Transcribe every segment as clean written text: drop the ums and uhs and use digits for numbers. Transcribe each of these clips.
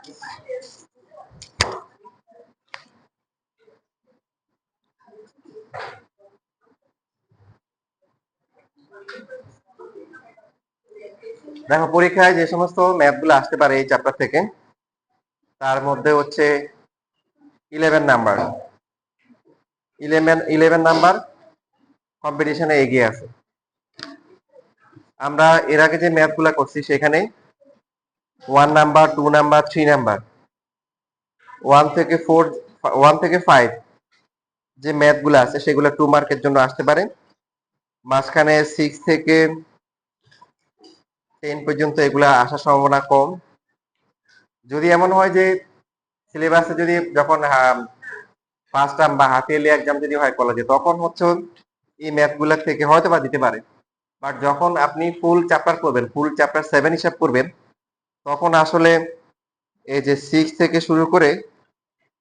দেখো পরীক্ষায় যে সমস্ত ম্যাথ গুলো আসতে পারে এই চ্যাপ্টার থেকে, তার মধ্যে হচ্ছে 11 নাম্বার 11 নাম্বার কম্পিটিশনে এগিয়ে আছে। আমরা এর আগে যে ম্যাথ গুলা করছি সেখানে 1 নাম্বার, 2 নাম্বার, 3 নাম্বার, 1 থেকে 4, 1 থেকে 5 যে ম্যাথ গুলো আছে সেগুলো 2 মার্কের জন্য আসতে পারে। মাঝখানে 6 থেকে 10 পর্যন্ত এগুলা আসার সম্ভাবনা কম। যদি এমন হয় যে সিলেবাসে যদি যখন ফার্স্ট টার্ম বা হাফ ইয়ারলি এক্সাম যদি হয় কলেজে, তখন হচ্ছে এই ম্যাথ গুলা থেকে হয়তো বা দিতে পারে। বাট যখন আপনি ফুল চ্যাপ্টার করবেন, ফুল চ্যাপ্টার 7 হিসাব করবেন, তখন আসলে এই যে 6 থেকে শুরু করে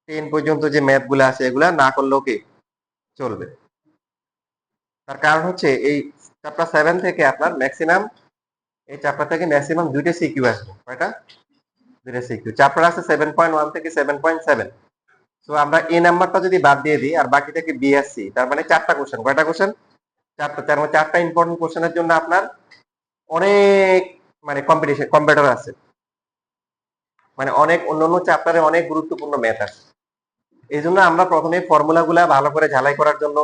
10 পর্যন্ত যে ম্যাথ গুলা আছে এগুলা না করলেও কি চলবে। তার কারণ হচ্ছে এই চ্যাপ্টার 7 থেকে আপনার ম্যাক্সিমাম, এই চ্যাপ্টার থেকে ম্যাক্সিমাম 2টা সিকিউ আসবে। কয়টা? 2টা সিকিউ। চ্যাপ্টার আছে 7.1 থেকে 7.7। তো আমরা এ নাম্বারটা যদি বাদ দিয়ে দিই আর বাকি থেকে বি আর সি, তার মানে 4টা কোশ্চেন। কয়টা কোশ্চেন? 4টা। তার মানে 4টা ইম্পর্টেন্ট কোশ্চেনের জন্য আপনার অনেক মানে কম্পিটিটর আছে। মানে অনেক অন্যান্য চ্যাপ্টারে অনেক গুরুত্বপূর্ণ ম্যাথ আছে। এই জন্য আমরা প্রথমে ফর্মুলা গুলা ভালো করে ঝালাই করার জন্য,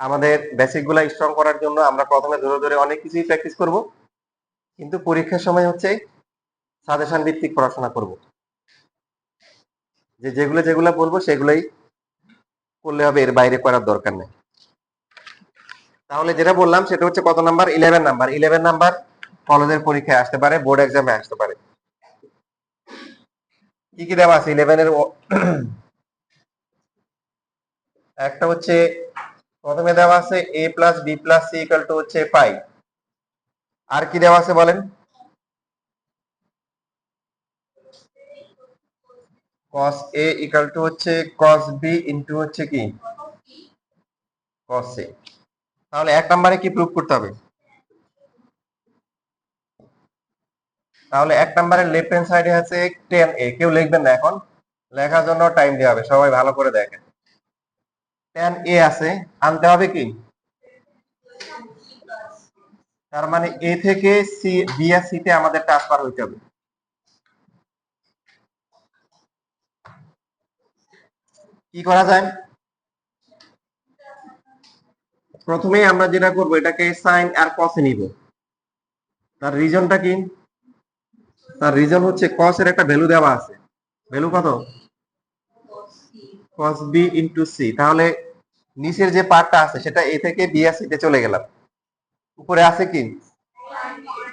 আমাদের বেসিক গুলা স্ট্রং করার জন্য আমরা প্রথমে ধরে ধরে অনেক কিছুই প্র্যাকটিস করব, কিন্তু পরীক্ষার সময় হচ্ছে সাজেশন ভিত্তিক পড়াশোনা করব। যেগুলো যেগুলো বলবো সেগুলোই করলে হবে, এর বাইরে করার দরকার নেই। তাহলে যেটা বললাম সেটা হচ্ছে কত নাম্বার? 11 নাম্বার। 11 নাম্বার কলেজের পরীক্ষায় আসতে পারে, বোর্ড এক্সামে আসতে পারে। কি কি দেওয়া আছে 11 এর? একটা হচ্ছে প্রথমে দেওয়া আছে a plus b plus c equal to হচ্ছে পাই। আর কি দেওয়া আছে বলেন? cos a ইকুয়াল টু হচ্ছে cos b ইনটু হচ্ছে কি cos a। তাহলে এক নম্বরে কি প্রুফ করতে হবে? তাহলে এক নম্বরে লেফট হ্যান্ড সাইডে আছে tan a। কেউ লিখবেন না এখন, লেখার জন্য টাইম দেওয়া হবে। সবাই ভালো করে দেখেন। tan a আছে, আনতে হবে কি? তার মানে a থেকে সি, বি আর সি তে আমাদের ট্রান্সফার হইতে হবে। কি করা যায়? প্রথমেই আমরা যেটা করব, এটাকে সাইন আর কসে নিব। তার রিজনটা কি? তার রিজন হচ্ছে cos এর একটা ভ্যালু দেওয়া আছে। ভ্যালু কত? cos b into c। তাহলে নিচের যে পার্টটা আছে সেটা a থেকে b আর c তে চলে গেলাম। উপরে আছে কি?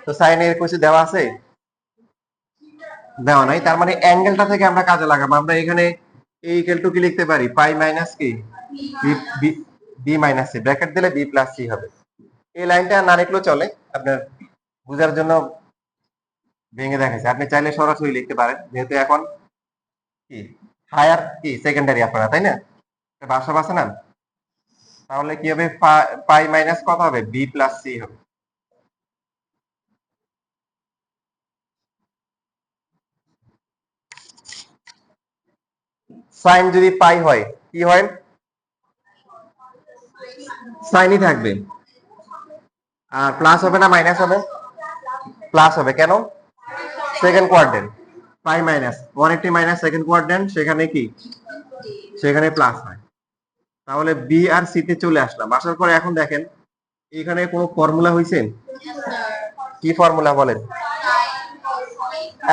তো সাইন এর কিছু দেওয়া আছে? দেওয়া নাই। তার মানে অ্যাঙ্গেলটা থেকে আমরা কাজে লাগাবো। আমরা এখানে a ইকুয়াল টু কি লিখতে পারি? পাই মাইনাস কি b মাইনাস c, ব্র্যাকেট দিলে b প্লাস c হবে। এই লাইনটা না লিখলেও চলে, আপনার বুঝার জন্য ভেঙে দেখাইছে। আপনি চাইলে সরাসরি লিখতে পারেন, যেহেতু এখন কি হায়ার কি সেকেন্ডারি আপনারা, তাই না? ভাষা আছে না? তাহলে কি হবে? পাই মাইনাস কত হবে? বি প্লাস সি হবে। সাইন যদি পাই হয় কি হয়? সাইনই থাকবে। আর প্লাস হবে না মাইনাস হবে? প্লাস হবে। কেন? Second quadrant. Pi minus 180 minus second quadrant, সেখানে কি? সেখানে প্লাস হয়। তাহলে বি আর সি তে চলে আসলাম। আসার পরে এখন দেখেন এখানে কোনো ফর্মুলা হয়েছে? কি ফর্মুলা বলেন?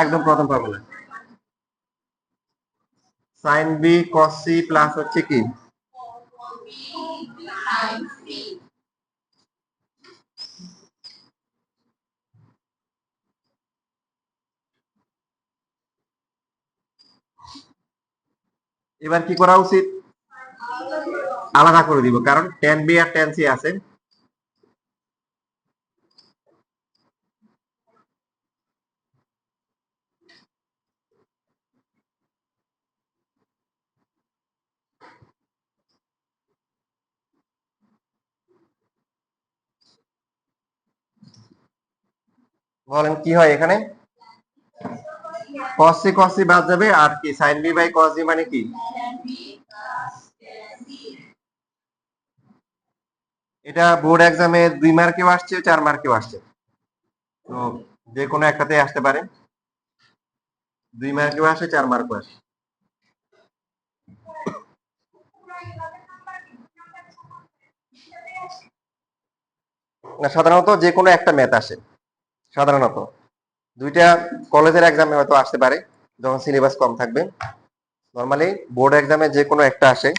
একদম প্রথম formula sine B cos C plus হচ্ছে কি এবার কি করা উচিত? আলাদা করে দিব, কারণ tan বি আর tan সি আছে। বলেন কি হয় এখানে? cos c বাদ যাবে, আর কি sin b by cos b মানে কি? এটা বোর্ড এক্সামে 2 মার্কেও আসছে, 4 মার্কেও আসছে, তো যে কোনো একটাতে আসতে পারে। 2 মার্কেও আসে, 4 মার্কেও আসে। না, সাধারণত যে কোনো একটা ম্যাথ আসে, সাধারণত 2টা কলেজের এক্সামে হয়তো আসতে পারে যখন সিলেবাস কম থাকবে। নরমালি বোর্ড এক্সামে যে কোনো একটা আসে।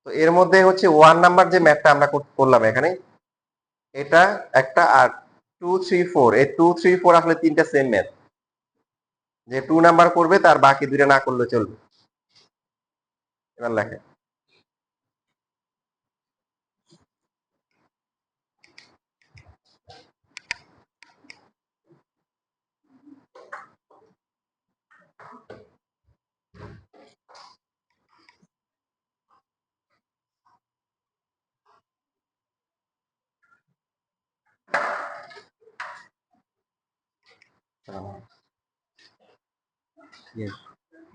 তো এর মধ্যে হচ্ছে 1 নাম্বার যে ম্যাথটা আমরা করলাম এখানে, এটা একটা, আর 2 3 4, এই 2 3 4 আসলে তিনটা সেম ম্যাথ। যে 2 নাম্বার করবে তার বাকি দুইটা না করলে চলবে। এবার লেখে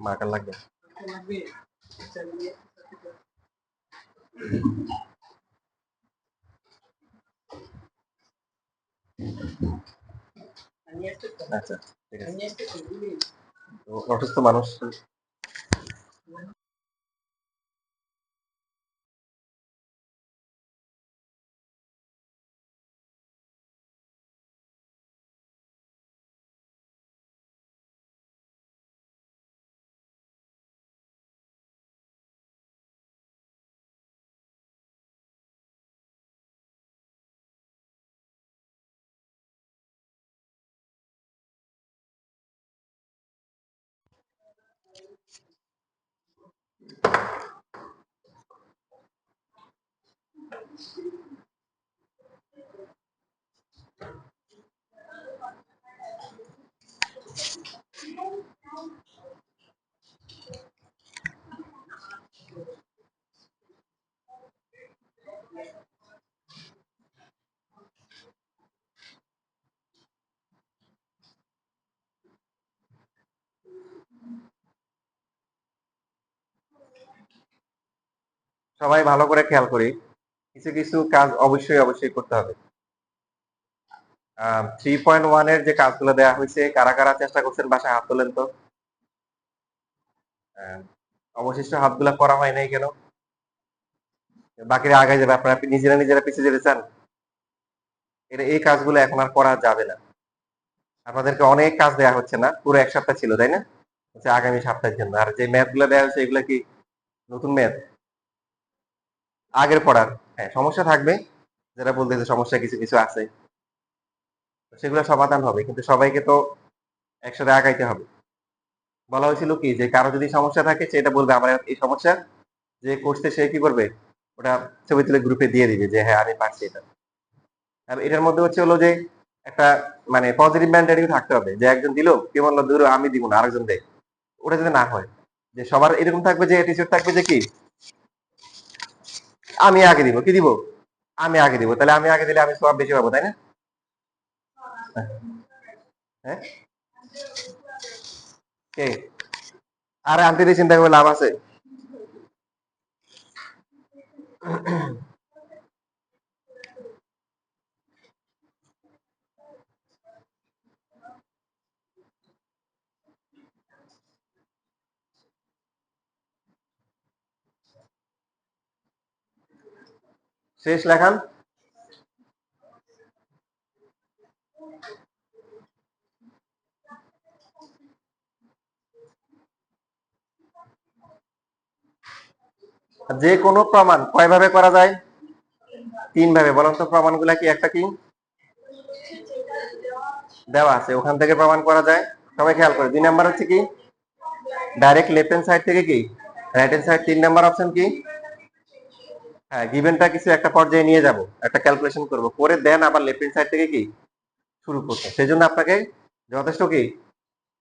মার্কার লাগবে। আচ্ছা, ঠিক আছে। তো অসুস্থ মানুষ। সবাই ভালো করে খেয়াল করি, কিছু কিছু কাজ অবশ্যই অবশ্যই করতে হবে। 3.1 এর যে কাজগুলো দেওয়া হয়েছে, কারা কারা চেষ্টা করছেন বাসায় হাত তোলেন তো। আহ, অবশিষ্ট হাতগুলা করা হয় নাই কেন? বাকিরা আগে যাবে, আপনারা নিজেরা নিজেরা পিছিয়ে যেতে চান? এই কাজগুলো এখন আর করা যাবে না। আপনাদেরকে অনেক কাজ দেওয়া হচ্ছে না, পুরো 1 সপ্তাহ ছিল তাই না? হচ্ছে আগামী সপ্তাহের জন্য। আর যে ম্যাথ গুলো দেওয়া হয়েছে এগুলো কি নতুন ম্যাথ? আগের পড়ার। হ্যাঁ, সমস্যা থাকবে, যারা বলতেছে সমস্যা কিছু কিছু আছে, সেগুলো সমাধান হবে, কিন্তু সবাইকে তো একসাথে আগাইতে হবে। বলা হয়েছিল কি, যে কারো যদি সমস্যা থাকে সেটা বলবে আমার এই সমস্যা, যে করছে সে কি করবে, ওটা ছবি তুলে গ্রুপে দিয়ে দিবে যে হ্যাঁ আমি পারছি এটা। আর এটার মধ্যে হচ্ছে হলো যে একটা মানে পজিটিভ মেন্টালিটি থাকতে হবে, যে একজন দিল, কি বললো দূর আমি দিব না, আরেকজন দেয়। ওটা যদি না হয়, যে সবার এরকম থাকবে, যে অ্যাটিটিউড থাকবে যে কি আমি আগে দিব, কি দিব, আমি আগে দিব, তাহলে আমি আগে দিলে আমি সব বেশি পাবো তাই না? হ্যাঁ, কে? আরে আন্টি দিয়ে চিন্তা করে লাভ আছে? শেষ লেখান। যে কোনো প্রমাণ কয় ভাবে করা যায়? 3 ভাবে। বলেন তো প্রমাণগুলা কি? একটা কি দেওয়া আছে, ওখান থেকে প্রমাণ করা যায়। সবাই খেয়াল করে। 2 নাম্বার হচ্ছে কি, ডাইরেক্ট লেফট হ্যান্ড সাইড থেকে কি right hand side. 3 number option কি, হ্যাঁ গিভেনটা কিছু একটা পর্যায়ে নিয়ে যাব, একটা ক্যালকুলেশন করব, করে দেন আবার লেফট হ্যান্ড সাইড থেকে কি শুরু করতে। সেজন্য আপনাকে যথেষ্ট কি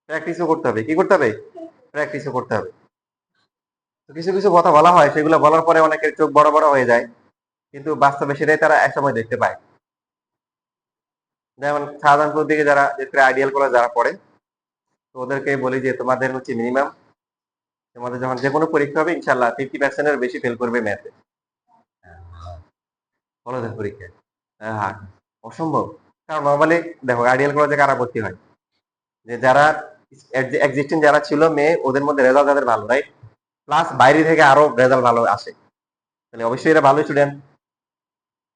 প্র্যাকটিসও করতে হবে। কি করতে হবে? প্র্যাকটিসও করতে হবে। তো কিছু কিছু কথা বলা হয়, সেগুলো বলার পরে অনেকের চোখ বড় বড় হয়ে যায়, কিন্তু বাস্তবে সেটাই তারা একসময় দেখতে পায়। যেমন শাহজাহানপুর দিকে যারা আইডিয়াল কলেজ যারা পড়ে, তো ওদেরকে বলি যে তোমাদের হচ্ছে মিনিমাম, তোমাদের যখন যে কোনো পরীক্ষা হবে ইনশাল্লাহ 50% বেশি ফেল করবে ম্যাথে কলেজের পরীক্ষায়। হ্যাঁ, অসম্ভব। কারণ নর্মালি দেখো আইডিয়াল কলেজে কারা ভর্তি হয়, যে যারা এক্সিস্টিং যারা ছিল মেয়ে, ওদের মধ্যে রেজাল্ট যাদের ভালো, রাইট, প্লাস বাইরে থেকে আরো রেজাল্ট ভালো আসে, তাহলে অবশ্যই এরা ভালো স্টুডেন্ট,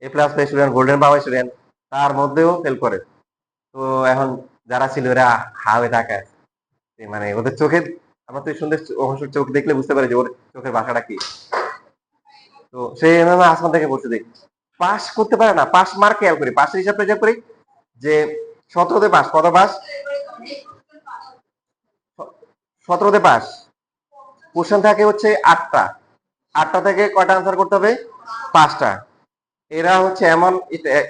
এ প্লাস স্টুডেন্ট, গোল্ডেন পাওয়া স্টুডেন্ট, তার মধ্যেও ফেল করে। তো এখন যারা ছিল এরা হাওয়ে তাকায়, মানে ওদের চোখে, আমরা তো সুন্দর অবশ্যই চোখ দেখলে বুঝতে পারি যে ওর চোখের ভাষাটা কি। তো সেই এমএম আসমান থেকে বলছে দেখ পাস করতে পারে না, পাস মার্ক খেয়াল করি, পাশের হিসাব করি যে 17তে পাস, কত পাস, 17তে পাস, কোশ্চেন থাকে হচ্ছে 8টা, 8টা থেকে কয়টা আনসার করতে হবে, 5টা। এরা হচ্ছে এমন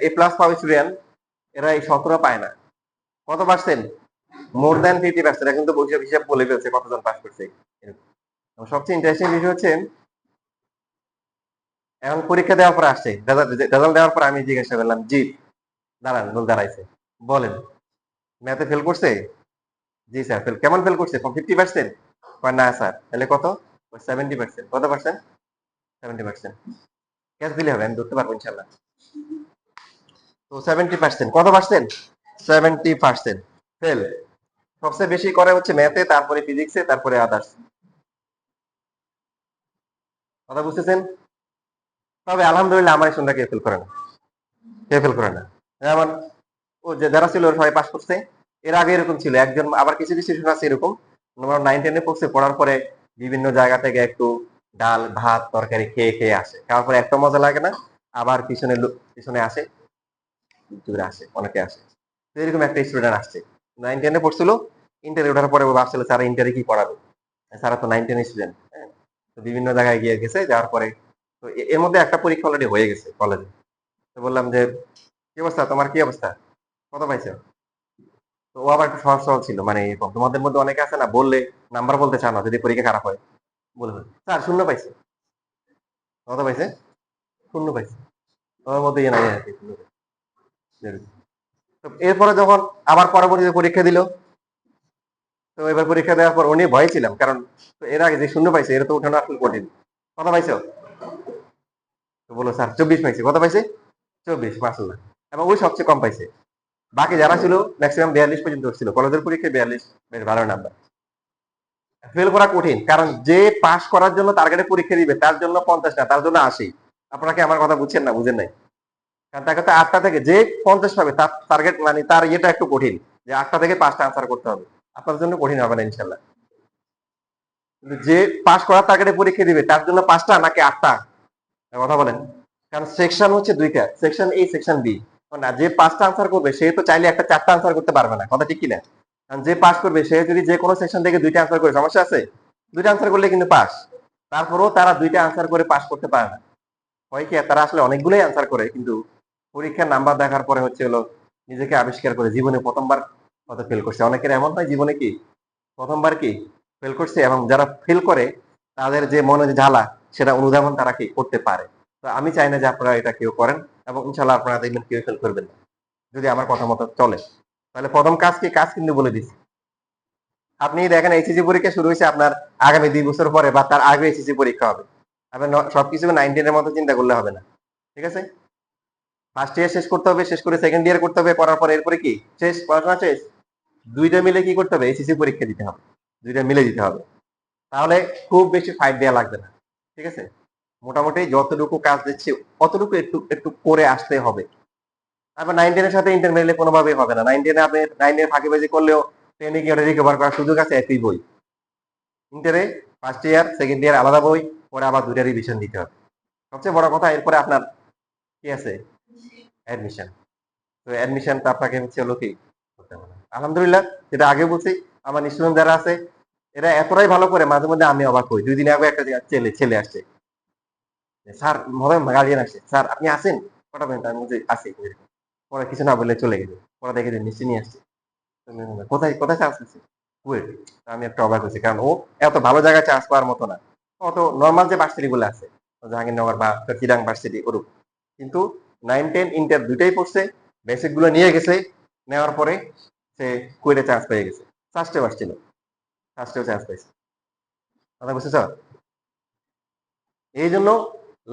এ প্লাস পাবে স্টুডেন্ট, এরা এই 17 পায় না। কত পার্সেন্ট, মোর দ্যান 50%। এখন তো বসে হিসাব বলে ফেলছে কতজন পাস করছে। সবচেয়ে ইন্টারেস্টিং বিষয় হচ্ছে এখন পরীক্ষা দেওয়ার পর আসছে, রেজাল্ট দেওয়ার পর আমি জিজ্ঞাসা করলাম, জি দাঁড়ান, লোক দাঁড়াইছে, বলেন ম্যাথে ফেল করছে, জি স্যার ফেল, কেমন ফেল করছে, 50%, না স্যার, তাহলে কত, 70%, কত পার্সেন্ট, 70%। ক্যাশ দিলে হবে, আমি ধরতে পারবো ইনশাল্লাহ। তো 70%, কত পার্সেন্ট, 70% ফেল। সবচেয়ে বেশি করে হচ্ছে ম্যাথে, তারপরে ফিজিক্সে, তারপরে আদার্স। কথা বুঝতেছেন? তবে আলহামদুলিল্লাহ আমার স্টুডেন্টরা কেউ ফেল করে না, কেউ ফেল করে না। যেমন ও যে যারা ছিল ওরা সবাই পাস করছে। এর আগে এরকম ছিল একজন, আবার কিছু কিছু স্টুডেন্ট আছে এরকম, আমরা 9-10-এ পড়ছে, পড়ার পরে বিভিন্ন জায়গা থেকে একটু ডাল ভাত তরকারি খেয়ে খেয়ে আসে, খাওয়ার পরে একটা মজা লাগে না, আবার পিছনে পিছনে আসে, দূরে আসে, অনেকে আসে। তো এরকম একটা স্টুডেন্ট আসছে, 9-10-এ পড়ছিল, ইন্টারে ওঠার পরে ও ভাবছিল স্যার ইন্টারে কি পড়াবে, স্যার তো 9-10 স্টুডেন্ট, হ্যাঁ। তো বিভিন্ন জায়গায় গিয়ে গেছে, যাওয়ার পরে তো এর মধ্যে একটা পরীক্ষা অলরেডি হয়ে গেছে কলেজে। তো বললাম যে কি অবস্থা, তোমার কি অবস্থা, কত পাইছো। তো ও আবার একটু সহজ সহজ ছিল, মানে এরকম তোমাদের মধ্যে অনেকে আছে না বললে নাম্বার বলতে চাও না যদি পরীক্ষা খারাপ হয়, বলে স্যার শূন্য পাইছে, কত পাইছে, শূন্য পাইছে, ওর মধ্যে ইয়ে নাই আর কি, শূন্য পাইছে। তো এরপরে যখন আবার পরবর্তীতে পরীক্ষা দিল, তো এবার পরীক্ষা দেওয়ার পর উনি ভয় ছিলাম, কারণ এর আগে যে শূন্য পাইছে এর তো উঠানো আসলে কঠিন। কত পাইছো, তো বলো স্যার 24 পাইছে, কত পাইছে, 24, মাসাল্লাহ। এবং ওই সবচেয়ে কম পাইছে, বাকি যারা ছিল ম্যাক্সিমাম 42 পর্যন্ত ছিল, কলেজের পরীক্ষায় 42, বেশ ভালো নাম্বার। ফেল করা কঠিন, কারণ যে পাস করার জন্য টার্গেটে পরীক্ষা দিবে তার জন্য 50 না, তার জন্য 80। আপনাকে আমার কথা বুঝছেন না, বুঝেন নাই, কারণ তাকে তো 8টা থেকে যে 50 পাবে তার টার্গেট, মানে তার ইয়েটা একটু কঠিন, যে 8টা থেকে 5টা আনসার করতে হবে। আপনার জন্য কঠিন হবে না ইনশাল্লাহ, কিন্তু যে পাস করার টার্গেটে পরীক্ষা দিবে তার জন্য 5টা নাকি 8টা, কথা বলেন। কারণ সেকশন হচ্ছে দুইটা, সেকশন এ, সেকশন বি। না, যে 5টা আনসার করবে সে তো চাইলে একটা 4টা আনসার করতে পারবে না, কথা ঠিক কিনা। কারণ যে পাস করবে সে যদি যে কোনো সেকশন থেকে 2টা আনসার করে, সমস্যা আছে, 2টা আনসার করলে কিন্তু পাস। তারপরেও তারা 2টা আনসার করে পাস করতে পারে না, হয় কি তারা আসলে অনেকগুলোই আনসার করে, কিন্তু পরীক্ষার নাম্বার দেখার পরে হচ্ছে হলো নিজেকে আবিষ্কার করে জীবনে প্রথমবার কত ফেল করছে। অনেকের এমন হয় জীবনে কি প্রথমবার কি ফেল করছে, এবং যারা ফেল করে তাদের যে মনে যে ঝালা, সেটা অনুধাবন তারা কি করতে পারে। তো আমি চাই না যে আপনারা এটা কেউ করেন, এবং ইনশাল্লাহ আপনারা দেখবেন কেউ ফেল করবেন না যদি আমার কথা মতো চলে। তাহলে প্রথম কাজ কি, কাজ কিন্তু বলে দিচ্ছি। আপনি দেখেন এইচএসসি পরীক্ষা শুরু হয়েছে আপনার আগামী 2 বছর পরে, বা তার আগে এইচএসসি পরীক্ষা হবে। আপনার সবকিছু 9-10-এর মতো চিন্তা করলে হবে না, ঠিক আছে। ফার্স্ট ইয়ার শেষ করতে হবে, শেষ করে সেকেন্ড ইয়ার করতে হবে, করার পরে এরপরে কি শেষ, পড়াশোনা শেষ, দুইটা মিলে কি করতে হবে, এইচএসসি পরীক্ষা দিতে হবে, দুইটা মিলে দিতে হবে। তাহলে খুব বেশি ফাইট দেওয়া লাগবে না, ঠিক আছে। মোটামুটি যতটুকু কাজ দিচ্ছি অতটুকু একটু একটু করে আসতে হবে। তারপর 9-10-এর সাথে ইন্টার মিলে কোনোভাবেই হবে না। 9-10-এ আপনি 9-এর ফাঁকিবাজি করলেও 10-এ গিয়ে ওটা রিকভার করার সুযোগ আছে, একই বই। ইন্টারে ফার্স্ট ইয়ার সেকেন্ড ইয়ার আলাদা বই, পরে আবার দুইটা রিভিশন দিতে হবে। সবচেয়ে বড় কথা এরপরে আপনার কি আছে, অ্যাডমিশন। তো অ্যাডমিশনটা আপনাকে হচ্ছে হলো কি করতে হবে না। আলহামদুলিল্লাহ, যেটা আগে বলছি, আমার স্টুডেন্ট যারা আছে এরা এতটাই ভালো করে, মাঝে মধ্যে আমি অবাক হই। 2 দিন আগে একটা ছেলে ছেলে আসছে, স্যার মনে গার্ডিয়ান আসছে, স্যার আপনি আসেন, কটা মিনিট, আমি বলছি আসি। পরে কিছু না বলে চলে গেছে, পরে দেখে যে নিশ্চয় নিয়ে আসছে। কোথায় কোথায় চান্স আছে, কুয়েট। আমি একটা অবাক হয়েছি, কারণ ও এত ভালো জায়গায় চান্স পাওয়ার মতো না, অত নর্মাল যে ভার্সিটি গুলো আছে, জাহাঙ্গীরনগর বা চিরাং ভার্সিটি ওরূপ। কিন্তু 9-10 ইন্টার দুইটাই পড়ছে, বেসিক গুলো নিয়ে গেছে, নেওয়ার পরে সে কুয়েটে চান্স পেয়ে গেছে, ফার্স্টেও আসছিল, ফার্স্টেও চান্স পেয়েছে। কথা বুঝতেছ? এই জন্য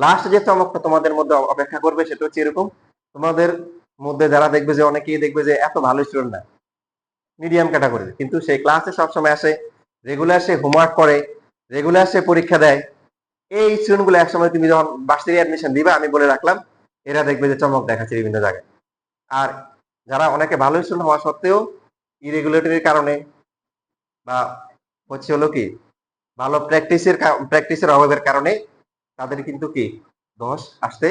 লাস্ট যে চমকটা তোমাদের মধ্যে অপেক্ষা করবে সেটা হচ্ছে এরকম, তোমাদের মধ্যে যারা দেখবে যে অনেকেই দেখবে যে এত ভালো স্টুডেন্ট না, মিডিয়াম ক্যাটাগরি, কিন্তু সে ক্লাসে সবসময় আসে, রেগুলার সে হোমওয়ার্ক করে, রেগুলার সে পরীক্ষা দেয়। এই স্টুডেন্ট গুলো একসময় তুমি যখন ভার্সিটি অ্যাডমিশন দিবা, আমি বলে রাখলাম, এরা দেখবে যে চমক দেখাচ্ছে বিভিন্ন জায়গায়। আর যারা অনেকে ভালো স্টুডেন্ট হওয়া সত্ত্বেও ইরেগুলেটরির কারণে বা হচ্ছে হলো কি ভালো প্র্যাকটিসের অভাবের কারণে তাদের কিন্তু কি দোষ আসতে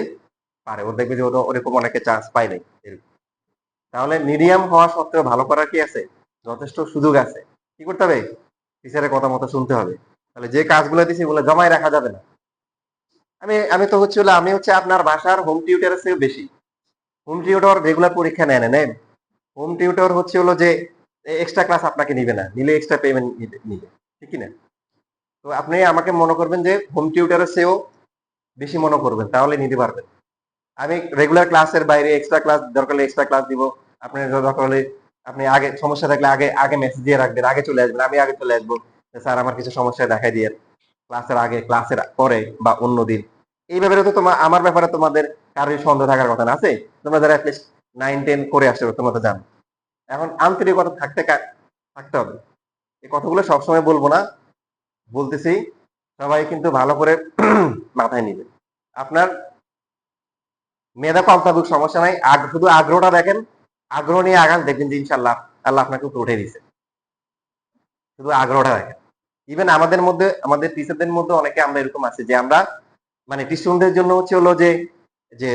পারে। ও দেখবে যে ওরকম অনেকে চান্স পায় নাই এরকম। তাহলে মিডিয়াম হওয়া সত্ত্বেও ভালো করার কি আছে, যথেষ্ট সুযোগ আছে। কি করতে হবে? টিচারের কথা মতো শুনতে হবে। তাহলে যে কাজগুলো দিছি ওগুলো জমায় রাখা যাবে না। আমি আমি তো আমি হচ্ছে আপনার বাসার হোম টিউটরের চেয়ে বেশি। হোম টিউটর রেগুলার পরীক্ষা নেন। হোম টিউটর হচ্ছে হলো যে এক্সট্রা ক্লাস আপনাকে নিবে না, নিলে এক্সট্রা পেমেন্ট নিবে, ঠিক কি না? তো আপনি আমাকে মনে করবেন যে হোম টিউটরের চেয়েও বেশি মনে করবেন, তাহলে নিতে পারবেন। আমি রেগুলার ক্লাসের বাইরে এক্সট্রা ক্লাস দরকার হলে এক্সট্রা ক্লাস দিব। আপনি দরকার হলে আপনি আগে সমস্যা থাকলে আগে আগে মেসেজ দিয়ে রাখবেন, আগে চলে আসবেন, আমি আগে চলে আসবো, স্যার আমার কিছু সমস্যা দেখাই দিয়ে, ক্লাসের আগে ক্লাসের পরে বা অন্য দিন। এই ব্যাপারে তো তোমার আমার ব্যাপারে তোমাদের কারোর সন্দেহ থাকার কথা না, আছে? তোমরা যারা অ্যাটলিস্ট 9-10 করে আসছো তোমরা তো জানো। এখন আন্তরিকতা থাকতে হবে। এই কথাগুলো সবসময় বলবো না, বলতেছি, সবাই কিন্তু ভালো করে মাথায় নিবে। আপনার মেধা কম থাকুক সমস্যা নাই, শুধু আগ্রহটা দেখেন, আগ্রহ নিয়ে আগান, দেখবেন যে ইনশাল্লাহ আল্লাহ আপনাকে উপরে উঠে দিছে। শুধু আগ্রহটা দেখেন। ইভেন আমাদের মধ্যে, আমাদের টিচারদের মধ্যে অনেকে আমরা এরকম আছে যে আমরা মানে স্টুডেন্টদের জন্য হচ্ছে হলো যে যে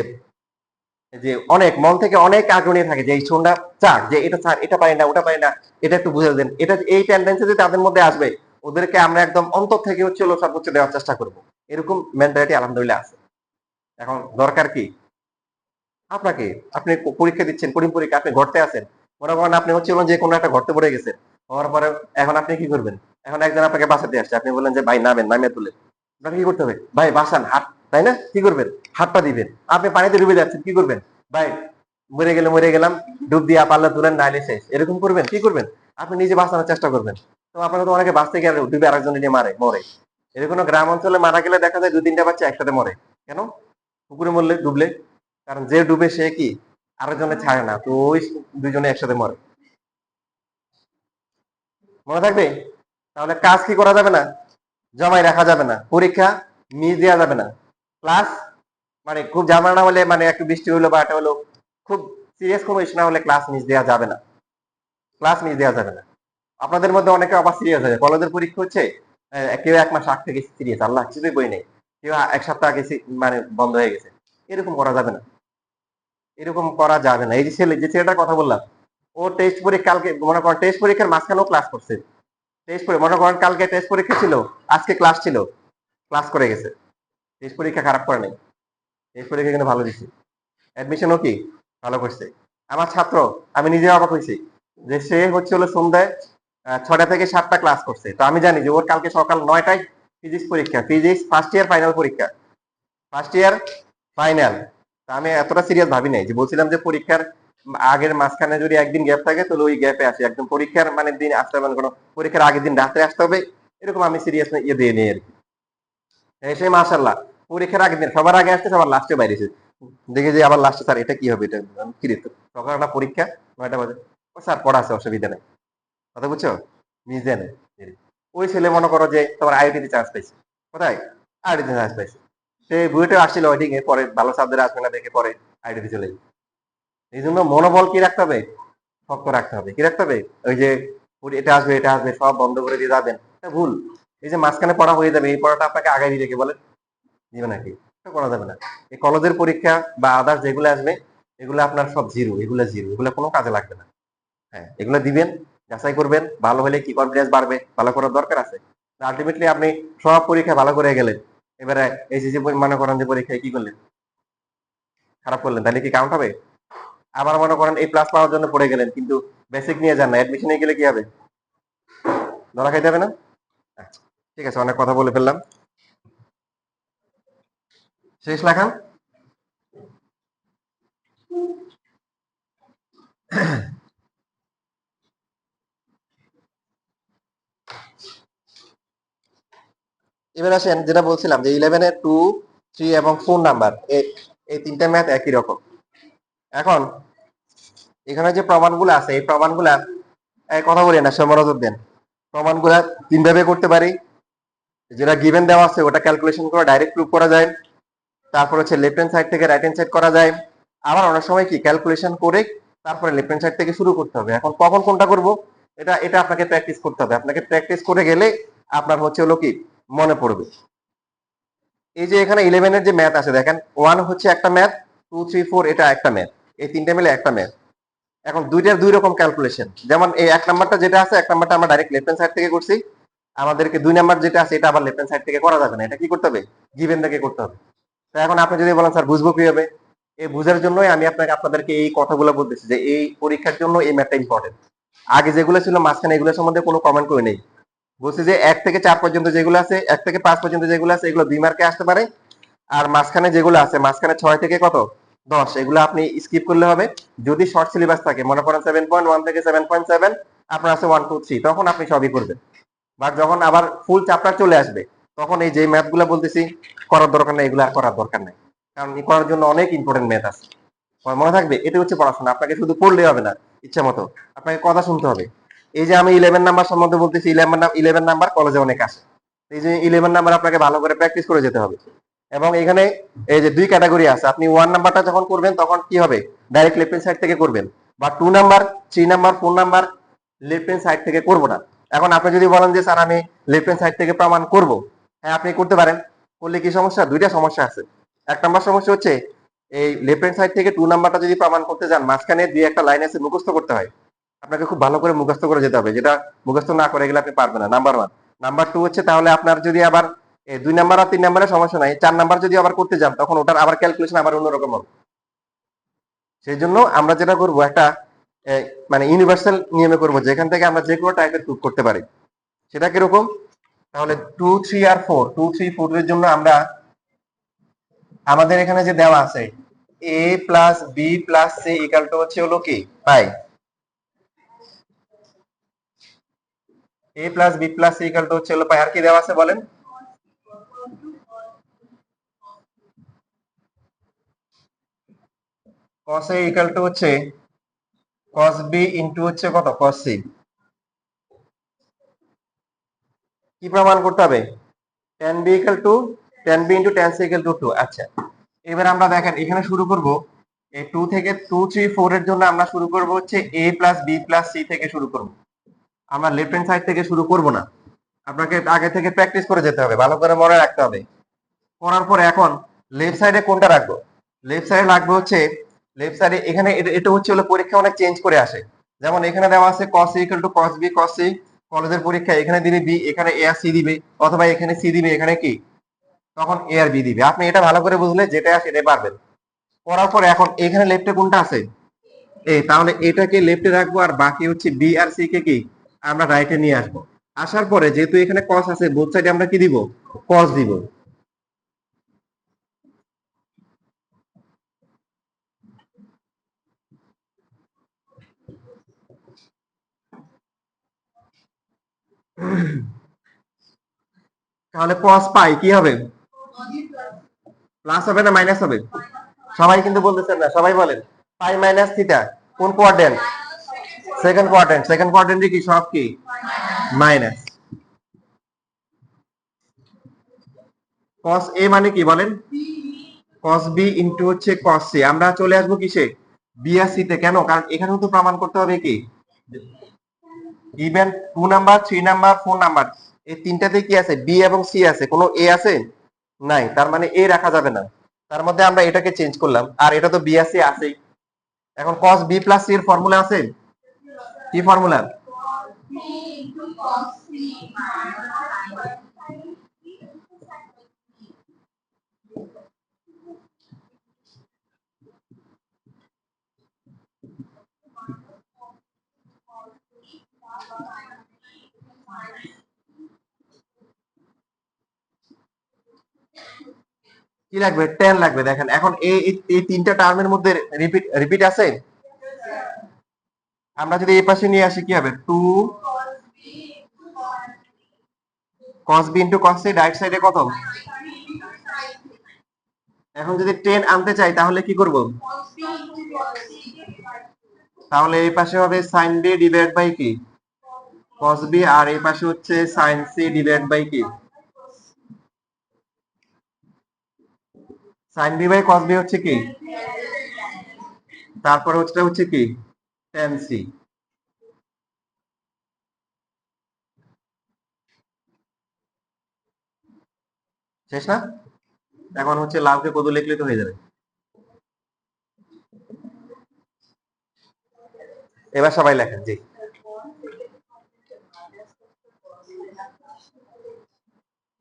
যে অনেক মন থেকে অনেক আগ্রহ নিয়ে থাকে যে এই স্টুডেন্টরা চাক যে এটা স্যার এটা পারি না ওটা পারি না, এটা একটু বুঝে দেন, এটা এই টেন্ডেন্সি যদি তাদের মধ্যে আসবে, ওদেরকে আমরা একদম অন্তর থেকে হচ্ছে হলো সর্বোচ্চ দেওয়ার চেষ্টা করব। এরকম মেন্টালিটি আলহামদুলিল্লাহ আছে। এখন দরকার কি আপনাকে, আপনি পরীক্ষা দিচ্ছেন, কঠিন পরীক্ষা, আপনি ঘরতে আছেন, মনে করেন আপনি হচ্ছে যে কোনো একটা ঘরতে পড়ে গেছেন, হওয়ার পরে এখন আপনি কি করবেন? এখন একজন আপনাকে বাঁচাতে আসছে, আপনি বললেন যে ভাই নামেন, নামিয়ে তুলে, আপনাকে কি করতে হবে? ভাই বাঁচান, হাত, তাই না? কি করবেন? হাতটা দিবেন। আপনি পানিতে ডুবে যাচ্ছেন, কি করবেন? ভাই মরে গেলাম, ডুব দিয়ে পাল্লা তুলেন, নাইলে শেষ, এরকম করবেন? কি করবেন? আপনি নিজে বাঁচানোর চেষ্টা করবেন। তো আপনাকে তো অনেকে বাঁচতে গেলে ডুবে আরেকজন নিয়ে মরে। এরকম গ্রাম অঞ্চলে মারা গেলে দেখা যায় 2-3টা বাচ্চা একসাথে মরে। কেন? পুকুরে মরলে, ডুবলে, কারণ যে ডুবে সে কি আরেকজনে ছাড়ে না, তো ওই দুইজনে একসাথে মরে। মনে থাকবে? তাহলে কাজ কি করা যাবে না? জমাই রাখা যাবে না, পরীক্ষা মিস দেওয়া যাবে না, ক্লাস মানে খুব ঝামেলা না হলে, মানে একটু বৃষ্টি হলো বা এটা হলো, খুব সিরিয়াস কোনো ইস্যু না হলে ক্লাস মিস দেওয়া যাবে না, ক্লাস মিস দেওয়া যাবে না। আপনাদের মধ্যে অনেকে আবার সিরিয়াস হয়ে যায়, কলেজের পরীক্ষা হচ্ছে, কেউ 1 মাস আগ থেকে সিরিয়াস, আল্লাহ কিছুই বই নেই, কেউ 1 সপ্তাহ আগে মানে বন্ধ হয়ে গেছে। এরকম করা যাবে না, এরকম করা যাবে না। এই যে ছেলে, যে ছেলেটার কথা বললাম, ও টেস্ট পরীক্ষা কালকে, মনে করেন টেস্ট পরীক্ষার মাঝখানেও ক্লাস করছে। টেস্ট পরীক্ষা মনে করেন কালকে টেস্ট পরীক্ষা ছিল, আজকে ক্লাস ছিল, ক্লাস করে গেছে। টেস্ট পরীক্ষা খারাপ করে নাই, টেস্ট পরীক্ষা কিন্তু ভালো দিচ্ছে, অ্যাডমিশনও কি ভালো করছে। আমার ছাত্র, আমি নিজে অবাক হয়েছি যে সে হচ্ছে হলো সন্ধ্যায় 6টা থেকে 7টা ক্লাস করছে। তো আমি জানি যে ওর কালকে সকাল 9টায় ফিজিক্স পরীক্ষা, ফিজিক্স ফার্স্ট ইয়ার ফাইনাল পরীক্ষা, ফার্স্ট ইয়ার ফাইনাল। আমি এতটা সিরিয়াস ভাবি নাই, যে বলছিলাম যে পরীক্ষার আগের মাঝখানে যদি একদিন গ্যাপ থাকে তাহলে ওই গ্যাপে আসি, একদম পরীক্ষার মানে দিন আসতে হবে, মানে কোনো পরীক্ষার আগের দিন রাত্রে আসতে হবে, এরকম আমি সিরিয়াস ইয়ে দিয়ে নিই আর কি। সেই মাশাল্লাহ পরীক্ষার আগের দিন সবার আগে আসছে, সবার লাস্টে বাইরেছে, দেখে যে আবার লাস্টে স্যার এটা কি হবে, এটা কি রে সকাল একটা পরীক্ষা 9টা বাজে, ও স্যার পড়া আছে অসুবিধা নেই, কথা বুঝছো? মিস দেয় না। ওই ছেলে মনে করো যে তোমার আইআইটি চান্স পাইছে, কোথায়? আইআইটি চান্স পাইছে, সে বুয়েটে আসছিল ওয়েটিং এ, পরে ভালো সাবজেক্ট আসবে না দেখে পরে আইআইটি চলে গেছে। এই জন্য মনোবল কি রাখতে হবে? শক্ত রাখতে হবে। কি রাখতে হবে? ওই যে এটা আসবে এটা আসবে সব বন্ধ করে দিয়ে যাবেন, এটা ভুল। এই যে মাঝখানে পড়া হয়ে যাবে, এই পড়াটা আপনাকে আগায় দিবে, কে বলে দিবে নাকি? এটা করা যাবে না। এই কলেজের পরীক্ষা বা আদার্স যেগুলো আসবে, এগুলো আপনার সব জিরো, এগুলো জিরো, এগুলো কোনো কাজে লাগবে না। হ্যাঁ, এগুলো দিবেন, যাচাই করবেন, ভালো হলে কি কনফিডেন্স বাড়বে, ভালো করার দরকার আছে। আলটিমেটলি আপনি সব পরীক্ষা ভালো করে গেলেন, এবারে এইচএসসি মনে করেন যে পরীক্ষায় কি করলেন, খারাপ করলেন, তাহলে কি কাউন্ট হবে? আবার মনে করেন এই প্লাস পাওয়ার জন্য পড়ে গেলেন, কিন্তু বেসিক নিয়ে যান না, অ্যাডমিশনে গেলে কি হবে? ধরা খাইতে হবে না? আচ্ছা, ঠিক আছে, অনেক কথা বলে ফেললাম, শেষ লেখান। এবার আসেন যেটা বলছিলাম যে 11 এর 2, 3 এবং 4 নাম্বার এই তিনটা ম্যাথ একই রকম। এখন এখানে যে প্রমাণগুলো আছে এই প্রমাণগুলা কথা বলি না, সে মনোযোগ দেন। প্রমাণগুলা তিন ভাবে করতে পারি। যেটা গিভেন দেওয়া আছে ওটা ক্যালকুলেশন করে ডাইরেক্ট প্রুভ করা যায়। তারপর হচ্ছে লেফট হ্যান্ড সাইড থেকে রাইট হ্যান্ড সাইড করা যায়। আবার অনেক সময় কি ক্যালকুলেশন করে তারপরে লেফট হ্যান্ড সাইড থেকে শুরু করতে হবে। এখন কখন কোনটা করব এটা এটা আপনাকে প্র্যাকটিস করতে হবে। আপনাকে প্র্যাকটিস করে গেলে আপনার হচ্ছে হলো কি মনে পড়বে। এই যে এখানে 11 এর যে ম্যাথ আছে দেখেন, 1 হচ্ছে একটা ম্যাথ, 2, 3, 4 এটা একটা ম্যাথ, এই তিনটা মিলে একটা ম্যাথ। এখন দুইটার দুই রকম ক্যালকুলেশন। যেমন এই এক নাম্বারটা যেটা আছে, এক নাম্বারটা আমরা ডাইরেক্ট লেফট হ্যান্ড সাইড থেকে করছি। আমাদেরকে দুই নাম্বার যেটা আছে এটা আবার লেফট হ্যান্ড সাইড থেকে করা যাবে না, এটা কি করতে হবে, গিভেন থেকে করতে হবে। তো এখন আপনি যদি বলেন স্যার বুঝবো কিভাবে, এই বুঝার জন্যই আমি আপনাদেরকে এই কথাগুলো বলতেছি যে এই পরীক্ষার জন্য এই ম্যাথটা ইম্পর্টেন্ট। আগে যেগুলো ছিল মাঝখানে এগুলোর সম্বন্ধে কোনো কমেন্ট করে নেই। বলছি যে 1 থেকে 4 পর্যন্ত যেগুলো আছে, 1 থেকে 5 পর্যন্ত যেগুলো আছে এগুলো 2 মার্কে আসতে পারে। আর মাঝখানে যেগুলো আছে, মাঝখানে 6 থেকে কত 10, এগুলো আপনি স্কিপ করলে হবে। যদি শর্ট সিলেবাস থাকে, মনে করেন 7.1 থেকে 7.7 আপনার আছে 1, 2, 3, তখন আপনি সবই করবেন। বাট যখন আবার ফুল চ্যাপ্টার চলে আসবে তখন এই যে ম্যাথ গুলা বলতেছি করার দরকার নেই, এগুলো আর করার দরকার নেই। কারণ এই করার জন্য অনেক ইম্পর্টেন্ট ম্যাথ আছে। আমার মনে থাকবে, এটা হচ্ছে পড়াশোনা। আপনাকে শুধু পড়লে হবে না, ইচ্ছা মতো আপনাকে কথা শুনতে হবে। এই যে আমি 11 নাম্বার সম্বন্ধে বলতেছি, 11 নাম্বার কলেজে অনেক আসে। এই যে 11 নাম্বার আপনাকে ভালো করে প্র্যাকটিস করে যেতে হবে। এবং এখানে এই যে দুই ক্যাটাগরি আছে, আপনি 1 নাম্বারটা যখন করবেন তখন কি হবে, ডাইরেক্ট লেফট হ্যান্ড সাইড থেকে করবেন। বা 2 number, 3 number, 4 number left hand side থেকে করবো না। এখন আপনি যদি বলেন যে স্যার আমি লেফট হ্যান্ড সাইড থেকে প্রমাণ করব, হ্যাঁ আপনি করতে পারেন। করলে কি সমস্যা, দুইটা সমস্যা আছে। এক নাম্বার সমস্যা হচ্ছে এই লেফট হ্যান্ড সাইড থেকে 2 নাম্বারটা যদি প্রমাণ করতে যান, মাঝখানে দুই একটা লাইন আছে মুখস্থ করতে হয়। আপনাকে খুব ভালো করে মুখস্থ করে যেতে হবে, যেটা মুখস্থ না করে গেলে আপনি পারবেন না, নাম্বার 1। নাম্বার 2 হচ্ছে তাহলে আপনার যদি আবার 2 নাম্বার আর 3 নাম্বারের সমস্যা নাই, 4 নাম্বার যদি আবার করতে যান তখন ওটার আবার ক্যালকুলেশন আবার অন্যরকম হবে। সেই জন্য আমরা যেটা করব একটা মানে ইউনিভার্সাল নিয়মে করব, যেখান থেকে আমরা যে কোনো টাইপের প্রুফ করতে পারি। সেটা কিরকম, তাহলে 2, 3 আর 4, 2, 3, 4 এর জন্য আমরা আমাদের এখানে যে দেওয়া আছে a plus B plus C equal to হচ্ছে হলো কি pi, a plus B plus C equal to হচ্ছে হলো পাই। আর কি দেওয়া আছে বলেন, cos a ইকাল টু হচ্ছে cos b ইনটু হচ্ছে কত cos c। কি প্রমাণ করতে হবে, tan b equal to tan b into tan c equal to 2। আচ্ছা, এবার আমরা দেখেন এখানে শুরু করব এই 2 থেকে 2, 3, 4 এর জন্য আমরা শুরু করব হচ্ছে a plus B plus C থেকে শুরু করব। আমরা লেফট হ্যান্ড সাইড থেকে শুরু করব না। আপনাকে আগে থেকে প্র্যাকটিস করে যেতে হবে, ভালো করে মনে রাখতে হবে। করার পরে এখন লেফট সাইডে কোনটা রাখবো, লেফট সাইডে রাখবো হচ্ছে লেফট সাইডে এখানে এটা হচ্ছে হলো পরীক্ষা অনেক চেঞ্জ করে আসে। যেমন এখানে দেওয়া আছে cos a equal to cos b cos c, কলেজের পরীক্ষা এখানে দিবে b, এখানে a আর c দিবে, অথবা এখানে c দিবে, এখানে কি তখন a আর b দিবে। আপনি এটা ভালো করে বুঝলে যেটা সেটাই পারবেন। করার পরে এখন এখানে লেফটে কোনটা আছে, এ, তাহলে এটাকে লেফটে রাখবো আর বাকি হচ্ছে বি আর সি কে কি আমরা রাইটে নিয়ে আসবো। আসার পরে যেহেতু এখানে cos আছে, বোথ সাইডে আমরা কি দিব, cos দিব। তাহলে cos পাই কি হবে, প্লাস হবে না মাইনাস হবে, সবাই কিন্তু বলতেছেন না, সবাই বলেন পাই মাইনাস থিটা। কোন কোয়াড্রেন্ট, সেকেন্ড কোয়াড্রেন্ট, সেকেন্ড কোয়াড্রেন্টে কি সব কি মাইনাস। cos a মানে কি বলেন, cos b ইনটু হচ্ছে cos c। আমরা চলে আসবো কিসে, বি আর সি তে। কেন, কারণ এখানেও তো প্রমাণ করতে হবে কি, ইভেন 2 নাম্বার, 3 নাম্বার, 4 নাম্বার এই তিনটাতে কি আছে, বি এবং সি আছে, কোনো এ আছে নাই, তার মানে এ রাখা যাবে না। তার মধ্যে আমরা এটাকে চেঞ্জ করলাম, আর এটা তো বি আর সি আছেই। এখন cos b প্লাস সি এর ফর্মুলা আছে, কি ফর্মুলা, কি লাগবে, টেন লাগবে। দেখেন এখন এই তিনটা টার্মের মধ্যে রিপিট রিপিট আছে। আমরা যদি এই পাশে নিয়ে আসি কি হবে, two cos b into cos c right সাইডে কত? এখন যদি 10 আনতে চাই তাহলে কি করব? তাহলে এই পাশে হবে sin b ডিভাইড বাই কি cos b, আর এই পাশে হচ্ছে sin c ডিভাইড বাই কি sin b by cos b হচ্ছে কি, তারপর হচ্ছে কি tan c। শেষ না? এখন হচ্ছে লাভকে কত লিখলে তো হয়ে যাবে। এবার সবাই লেখেন জি।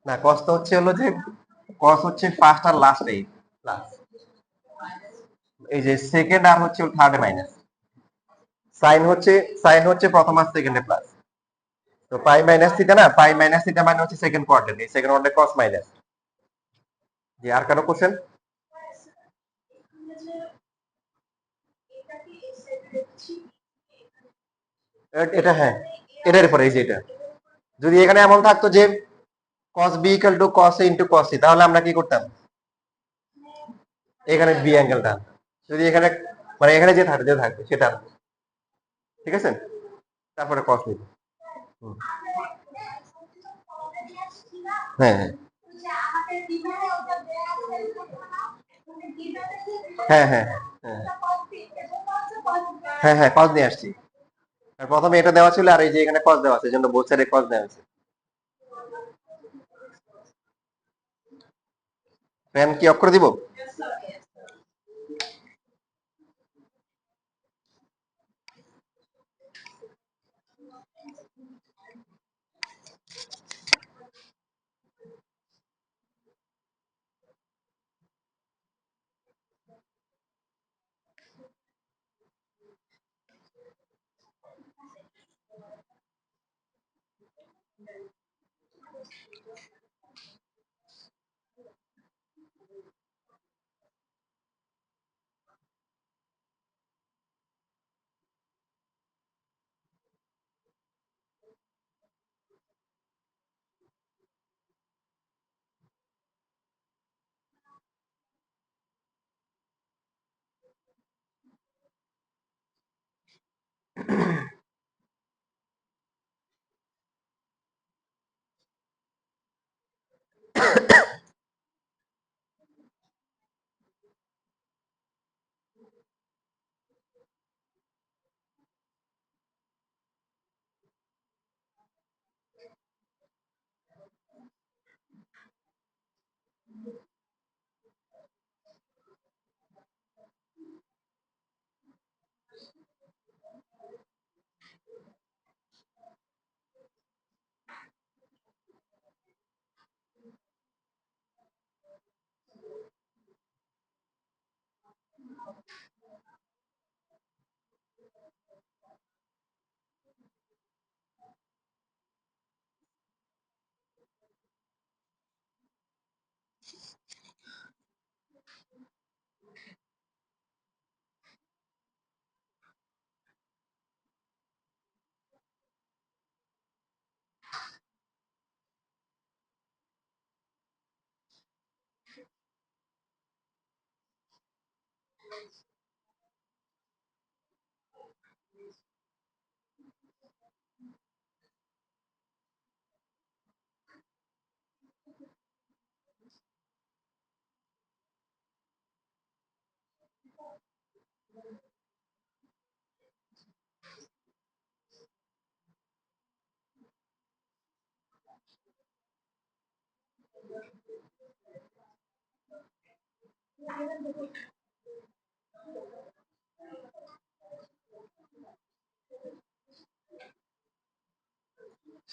না cos তো হচ্ছে হলো যে cos হচ্ছে ফার্স্ট আর লাস্ট, এই প্লাস এই যে সেকেন্ড আর হচ্ছে থার্ড মাইনাস, সাইন হচ্ছে প্রথম আর সেকেন্ডে প্লাস। তো পাই মাইনাস থিটা, না পাই মাইনাস থিটা মানে হচ্ছে সেকেন্ড কোয়ার্টার, এই সেকেন্ড কোয়ার্টার cos মাইনাস। জি, আর কারো কোশ্চেন? এটা হ্যাঁ, এটার পরে এই যে এটা যদি এখানে এমন থাকতো যে cos b equal to cos a into cos c, তাহলে আমরা কি করতাম, এখানে বি অ্যাঙ্গেলটা, যদি এখানে মানে এখানে যে থাকবে সেটা, ঠিক আছে, তারপরে cos নিব। হ্যাঁ হ্যাঁ হ্যাঁ হ্যাঁ হ্যাঁ হ্যাঁ cos নিয়ে আসছি। আর প্রথমে এটা দেওয়া ছিল আর এই যে এখানে cos দেওয়া আছে, এজন্য বোথ সাইডে cos দেওয়া আছে। প্যান কি অক্ষর দিব?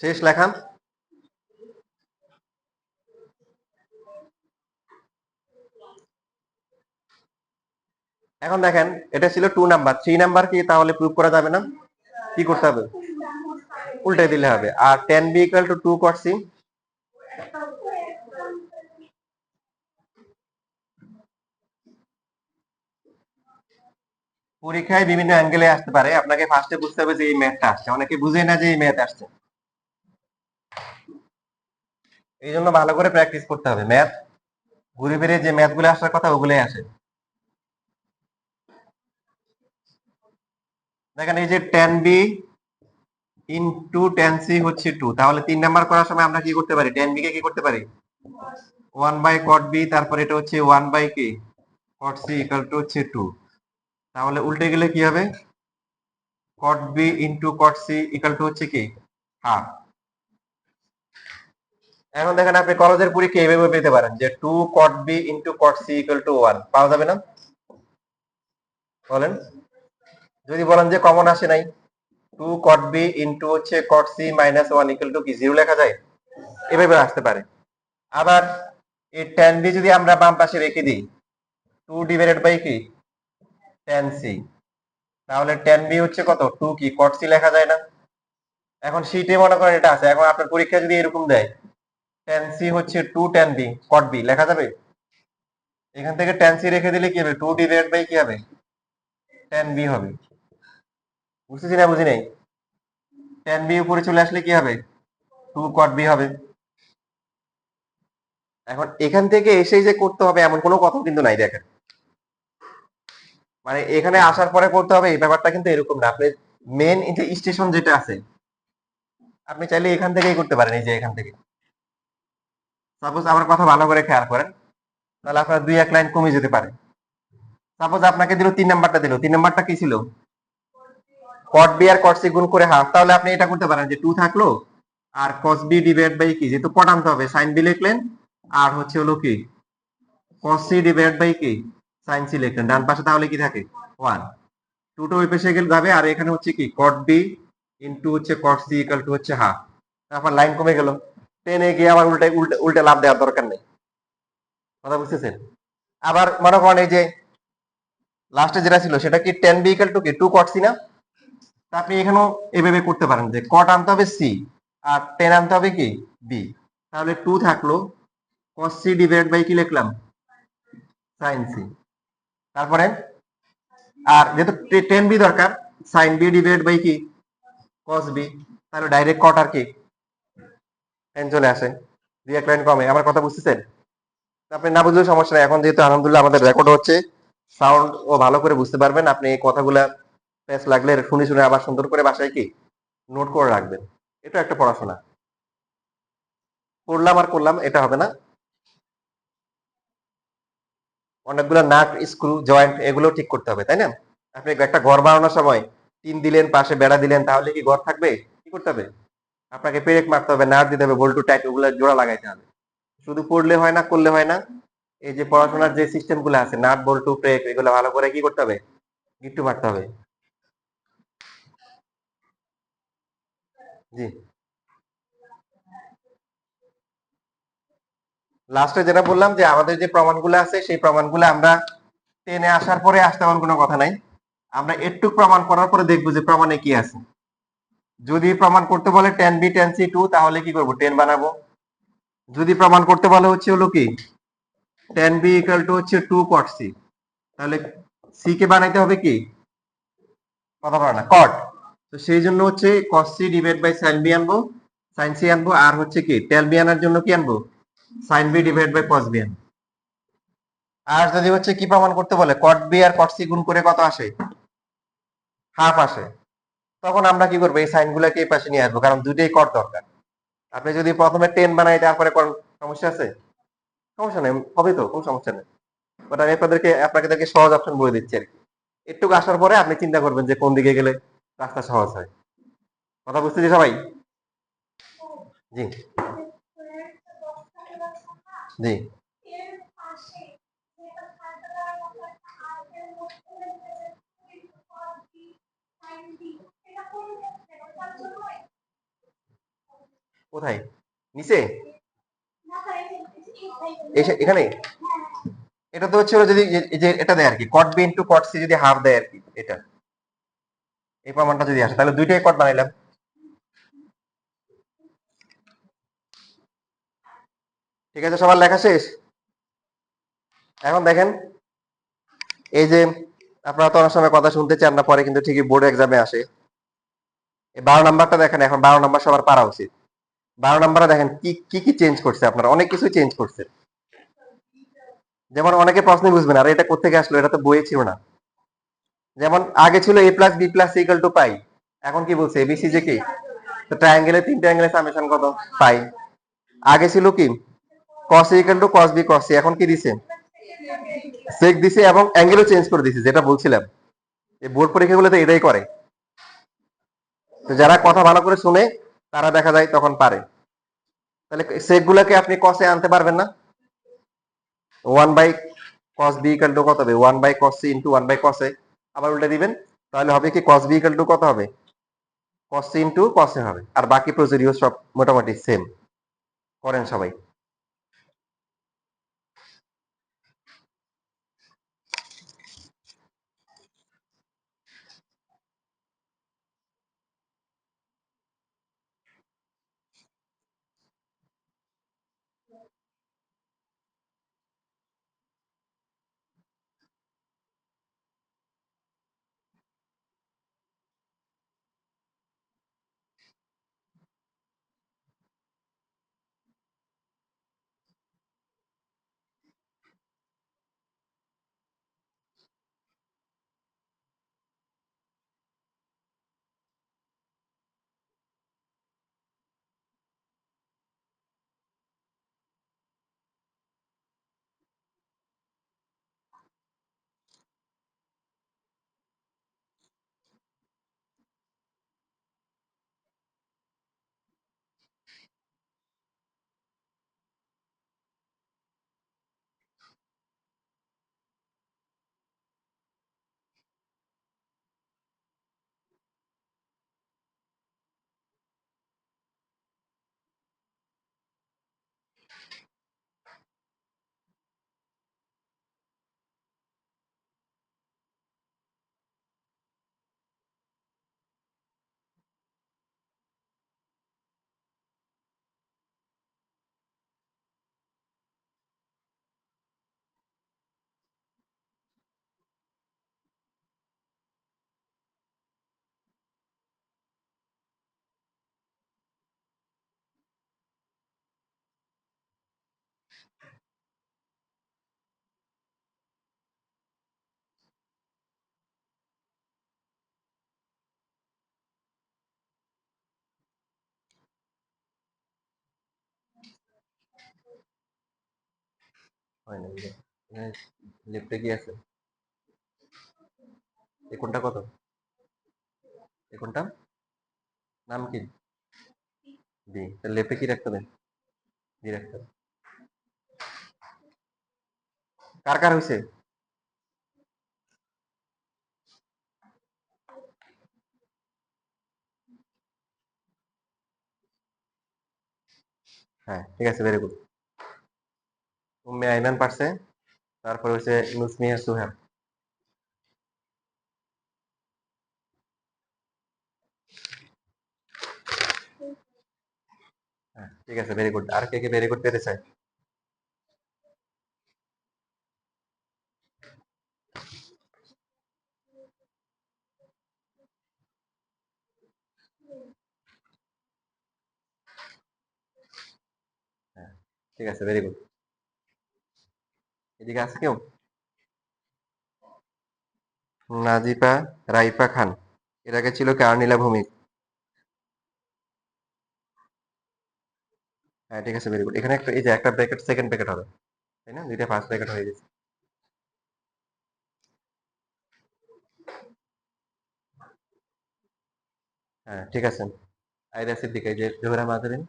শেষ লেখা। এখন দেখেন এটা ছিল 2 নাম্বার, 3 নাম্বার কি তাহলে প্রুফ করা যাবে না? কি করতে হবে? উল্টে দিলে হবে। আর tan b equal to 2 cot c, পরীক্ষায় বিভিন্ন অ্যাঙ্গেলে আসতে পারে, আপনাকে ফার্স্টে বুঝতে হবে যে এই ম্যাথটা আসছে, অনেকে বুঝে না যে এই ম্যাথ আসছে। এই জন্য ভালো করে প্র্যাকটিস করতে হবে ম্যাথ, ঘুরে ফিরে যে ম্যাথ গুলো আসার কথা ওগুলোই আসে। দেখেন এই যে tan B into tan C হচ্ছে 2, তাহলে 3 নাম্বার করার সময় আমরা কি করতে পারি, টেন বি কে কি করতে পারি 1/cot b, তারপর এটা হচ্ছে 1/cot c ইকুয়াল টু হচ্ছে 2। তাহলে উল্টে গেলে কি হবে, cot b into cot c equal to হচ্ছে কি হাফ। এখন দেখেন আপনি কলেজের পরীক্ষা এইভাবে পেতে পারেন যে 2 cot b into cot c equal to 1, পাওয়া যাবে না বলেন? যদি বলেন যে কমন আসে নাই, 2 cot b ইন্টু হচ্ছে cot c minus 1 equal to কি 0 লেখা যায়, এভাবে আসতে পারে। আবার এই tan b যদি আমরা বাম পাশে রেখে দিই 2 ডিভাইডেড বাই কি tan c, তাহলে tan b হচ্ছে কত 2 কি cot c লেখা যায় না। এখন শীটে মনে করেন এটা আছে, এখন আপনার পরীক্ষা যদি এরকম দেয় tan c হচ্ছে 2 tan b cot b লেখা যাবে, এখান থেকে tan c রেখে দিলে কি হবে 2 ডিভাইডেড বাই কি হবে tan b হবে। বুঝতেছি না বুঝি নাই? tan b উপরে চলে আসলে কি হবে 2 cot b হবে। এখন এখান থেকে এসেই যে করতে হবে এমন কোনো কথা কিন্তু নাই, দেখেন মানে এখানে আসার পরে করতে হবে এই ব্যাপারটা কিন্তু এরকম না। আপনি মেন স্টেশন যেটা আছে আপনি চাইলে এখান থেকেই করতে পারেন, এই যে এখান থেকে। সাপোজ আমার কথা ভালো করে খেয়াল করেন, তাহলে আপনার 2-1 লাইন কমে যেতে পারে। সাপোজ আপনাকে দিল 3 নাম্বারটা দিল, 3 নাম্বারটা কি ছিল cot b আর cot c গুণ করে হাফ, তাহলে আপনি এটা করতে পারেন যে 2 থাকলো আর cos b ডিভাইড বাই কি, যেহেতু cot আনতে হবে sin b লিখলেন, আর হচ্ছে হলো কি cos c ডিভাইড বাই কি sin c লিখলেন ডান পাশে, তাহলে কি থাকে 1। 2 টা ওই পাশে গেলে যাবে, আর এখানে হচ্ছে কি cot b ইনটু হচ্ছে cot c ইকুয়াল টু হচ্ছে হাফ। তারপর লাইন কমে গেল, টেনে গিয়ে আবার উল্টে উল্টে উল্টে লাভ দেওয়ার দরকার নেই। কথা বুঝতেছেন? আবার মনে করেন এই যে লাস্টে যেটা ছিল সেটা কি tan b ইকুয়াল টু কি 2 cot c না, তা আপনি এখানেও এভাবে করতে পারেন যে cot আনতে হবে c আর tan আনতে হবে কি b, তাহলে 2 থাকলো cos c ডিভাইড বাই কি লিখলাম sin c। তারপরে আর যেহেতু tan b দরকার, sin b ডিভাইড বাই কি cos b, তাহলে ডাইরেক্ট cot আর কি tan চলে আসে, 2-1 লাইন কমে। আমার কথা বুঝতেছেন? আপনি না বুঝলেও সমস্যা নাই, এখন যেহেতু আলহামদুলিল্লাহ আমাদের রেকর্ড হচ্ছে, সাউন্ড ও ভালো করে বুঝতে পারবেন। আপনি এই কথাগুলা প্যাচ লাগলে শুনে শুনে আবার সুন্দর করে বাসায় কি নোট করে রাখবেন। এটা একটা পড়াশোনা, করলাম আর করলাম এটা হবে না। অনেকগুলো নাট স্ক্রু জয়েন্ট এগুলো ঠিক করতে হবে, তাই না? আপনি একটা ঘর বানানোর সময় টিন দিলেন, পাশে বেড়া দিলেন, তাহলে কি ঘর থাকবে? কি করতে হবে? আপনাকে পেরেক মারতে হবে, নাট দিতে হবে, বল্টু টাইট ওগুলো জোড়া লাগাইতে হবে। শুধু পড়লে হয় না, করলে হয় না। এই যে পড়াশোনার যে সিস্টেম গুলো আছে নাট বল্টু পেরেক এগুলো ভালো করে কি করতে হবে, গিট্টু মারতে হবে। জি, লাস্টে যেটা বললাম যে আমাদের যে প্রমাণগুলো আছে সেই প্রমাণগুলো আমরা টেনে আসার পরে আসতে এমন কোনো কথা নাই, আমরা একটু প্রমাণ করার পরে দেখবো যে প্রমাণে কি আছে। যদি প্রমাণ করতে বলে tan b tan c 2, তাহলে কি করব 10 বানাবো। যদি প্রমাণ করতে বলে হচ্ছে হলো কি tan b ইকুয়াল টু হচ্ছে 2 cot c, তাহলে c কে বানাইতে হবে কি কথা বলা না cot, তো সেই জন্য হচ্ছে cos c divide by sin b আনবো, sin c আনবো, আর হচ্ছে কি tan b আনার জন্য কি আনবো sin b divide by cos b আনবো। আর যদি হচ্ছে কি প্রমাণ করতে বলে cot b আর cot c গুণ করে কত আসে হাফ আসে, তখন আমরা কি করবো এই সাইন গুলাকে এই পাশে নিয়ে আসবো, কারণ দুইটাই কট দরকার। আপনি যদি প্রথমে 10 বানাই তারপরে করেন সমস্যা আছে? সমস্যা নেই, হবে তো, কোনো সমস্যা নেই। বাট আমি আপনাদেরকে সহজ অপশন বলে দিচ্ছি আর কি। একটু আসার পরে আপনি চিন্তা করবেন যে কোন দিকে গেলে রাস্তা সহজ হয়। কথা বুঝতেছি সবাই? জি জি। কোথায় নিচে এখানে? এটা তো হচ্ছে যদি এই যে এটা দেয় আর কি cot b into cot c যদি হাফ দেয় আর কি, এটা এই প্রমাণটা যদি আসে তাহলে দুইটাই কট বানাইলাম। ঠিক আছে, সবার লেখা শেষ? এখন দেখেন এই যে আপনারা তো অনেক সময় কথা শুনতে চান না, পরে কিন্তু ঠিকই বোর্ড এক্সামে আসে। এই 12 নাম্বারটা দেখেন, এখন 12 নাম্বার সবার পারা উচিত। 12 নম্বরে দেখেন কি কি কি চেঞ্জ করছে, আপনারা অনেক কিছু চেঞ্জ করছে। যেমন অনেকে প্রশ্ন বুঝবে না, আরে এটা কোত্থেকে আসলো, এটা তো বইয়ে ছিল না। যেমন আগে ছিল a plus B plus equal to pi, এখন কি বলছে এবিসি যে কি, তো ট্রায়াঙ্গেলের 3 ট্রায়াঙ্গেলের সামেশন কত, পাই। আগে ছিল কি cos a equal to cos b cos c, এখন কি দিছে sec দিছে এবং অ্যাঙ্গেলও চেঞ্জ করে দিছে, যেটা বলছিলাম এই বোর্ড পরীক্ষাগুলোতে এটাই করে। তো যারা কথা ভালো করে শুনে তারা দেখা যায় তখন পারে। তাহলে sec গুলাকে আপনি cos এ আনতে পারবেন না, 1 by cos b equal to কত হবে, 1 by cos c into 1 by cos a, আবার উল্টে দিবেন, তাহলে হবে কি cos b ইকুয়াল টু কত হবে, cos c into cos a হবে। আর বাকি প্রসিডিউর সব মোটামুটি সেম, করেন সবাই। হয় না, লেফটে কি আছে, এই কোনটা কত, এই কোনটা নাম কি, বি, তাহলে লেফটে কি রাখতে হবে, বি রাখতে হবে। কার কার হয়েছে, হ্যাঁ ঠিক আছে, ভেরি গুড। উম্মে আইমান পারছে, তারপর হচ্ছে নুসমিয়া সুহাব। হ্যাঁ ঠিক আছে, ভেরি গুড। আর কে কে ভেরি গুড পেতে চায়? হ্যাঁ ঠিক আছে, ভেরি গুড। এদিকে আছে কেউ? নাজিপা রাইফা খান, এর আগে ছিল কি আর্নিলা ভৌমিক। হ্যাঁ ঠিক আছে, ভেরি গুড। এখানে একটা এই যে একটা ব্র্যাকেট সেকেন্ড ব্র্যাকেট হবে, তাই না, দুইটা ফার্স্ট ব্র্যাকেট হয়ে গেছে। হ্যাঁ ঠিক আছে, আইরা সিদ্দিক, এই যে জোহরা মাদারিন।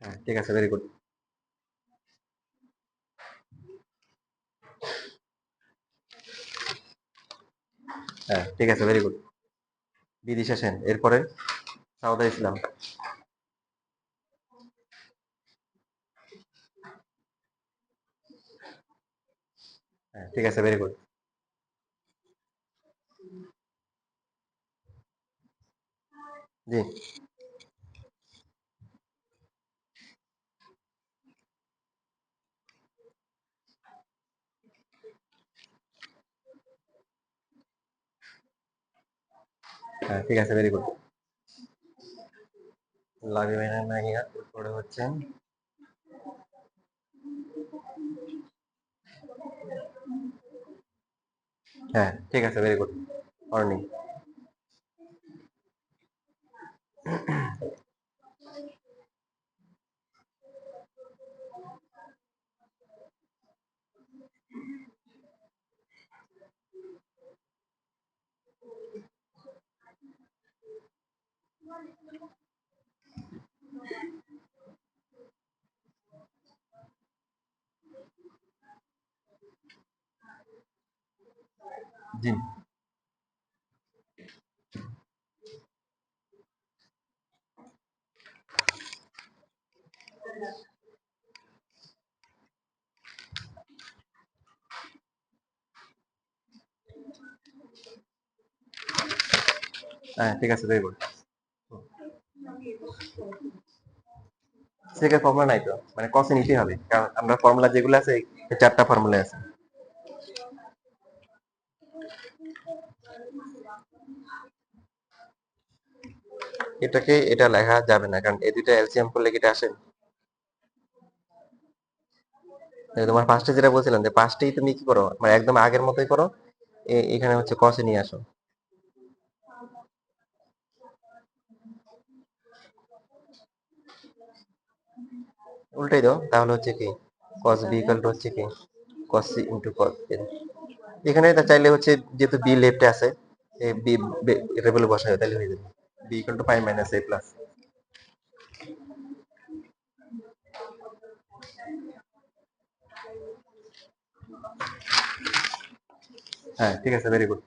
হ্যাঁ ঠিক আছে, ভেরি গুড। হ্যাঁ ঠিক আছে, ভেরি গুড। বিদিশা সেন, এরপরে সাউদা ইসলাম। হ্যাঁ ঠিক আছে, ভেরি গুড। জি। হ্যাঁ ঠিক আছে, ভেরি গুড। লাভি মাইনাস মাইনাস তারপরে হচ্ছে হ্যাঁ ঠিক আছে, ভেরি গুড। অর্নিং। জি। হ্যাঁ ঠিক আছে, ভেরি গুড। সেকের ফর্মুলা নাই তো, মানে কসে নিতেই হবে, কারণ আমরা ফর্মুলা যেগুলো আছে এই চারটা ফর্মুলা আছে। এটাকে এটা লেখা যাবে না, কারণ এই দুইটা এলসিএম করলে কি এটা আসে? তোমার ফার্স্টে যেটা বলছিলাম যে পাঁচটাই তুমি কি করো, মানে একদম আগের মতোই করো, এখানে হচ্ছে কসে নিয়ে আসো। উল্টাই দাও, তাহলে হচ্ছে কি cos b ইকুয়াল টু হচ্ছে কি cos c into cos a। এখানে এটা চাইলে হচ্ছে, যেহেতু বি লেফটে আছে, এই বি এটা বলে বসায় তাহলে হয়ে যাবে B equal to pi minus a plus. হ্যাঁ ঠিক আছে, ভেরি গুড।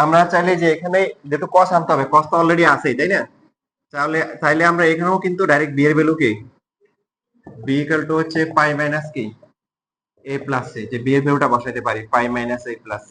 আমরা চাইলে যে এখানে যেহেতু কস আনতে হবে, কস তো অলরেডি আছেই, তাই না? তাহলে চাইলে আমরা এখানেও কিন্তু ডাইরেক্ট বি এর ভ্যালু কি বি ইকুয়াল টু হচ্ছে পাই মাইনাস কি এ প্লাস এ, যে বি এর ভ্যালুটা বসাইতে পারি পাই মাইনাস এ প্লাস।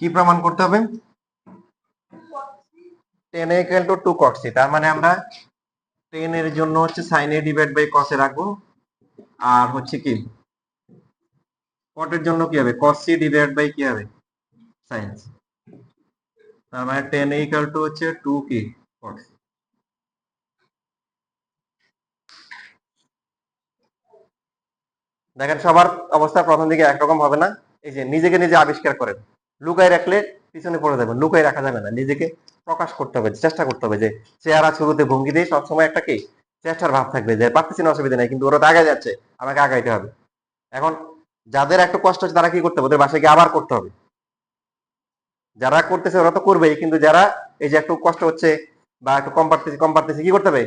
কি প্রমাণ করতে হবে? Tan equal to two cot C, তার মানে আমরা টেন এর জন্য হচ্ছে sine A divide by cos A রাখবো, আর হচ্ছে কি কটের জন্য কি হবে কস সি ডিভাইড বাই কি হবে সাইন। তার মানে টেন ইকুয়াল টু হচ্ছে টু কি কট। দেখেন সবার অবস্থা প্রথম দিকে একরকম হবে না। এই যে নিজেকে নিজে আবিষ্কার করেন, লুকায় রাখলে পিছনে পড়ে যাবেন, লুকায় রাখা যাবে না, নিজেকে প্রকাশ করতে হবে, চেষ্টা করতে হবে। যে চেহারা শুরুতে ভঙ্গি দিয়ে সবসময় একটা কি চেষ্টার ভাব থাকবে, যে পারতেছি না অসুবিধা নাই, কিন্তু ওরা তো আগে যাচ্ছে, আমাকে আগাইতে হবে। এখন যাদের একটু কষ্ট হচ্ছে তারা কি করতে হবে, ওদের বাসায় গিয়ে আবার করতে হবে। যারা করতেছে ওরা তো করবেই, কিন্তু যারা এই যে একটু কষ্ট হচ্ছে বা একটু কম পারতেছে কি করতে হবে,